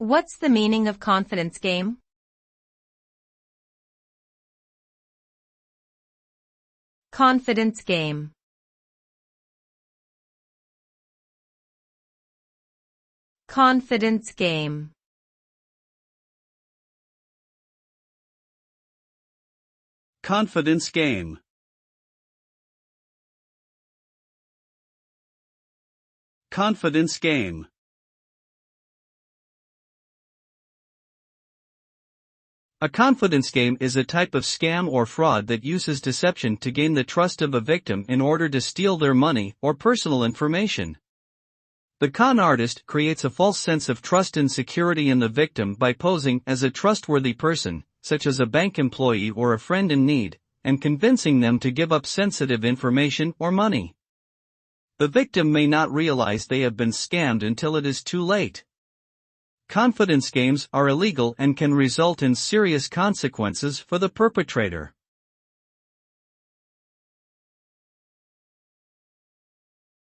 What's the meaning of confidence game? Confidence game. Confidence game. Confidence game. Confidence game. A confidence game is a type of scam or fraud that uses deception to gain the trust of a victim in order to steal their money or personal information. The con artist creates a false sense of trust and security in the victim by posing as a trustworthy person, such as a bank employee or a friend in need, and convincing them to give up sensitive information or money. The victim may not realize they have been scammed until it is too late. Confidence games are illegal and can result in serious consequences for the perpetrator.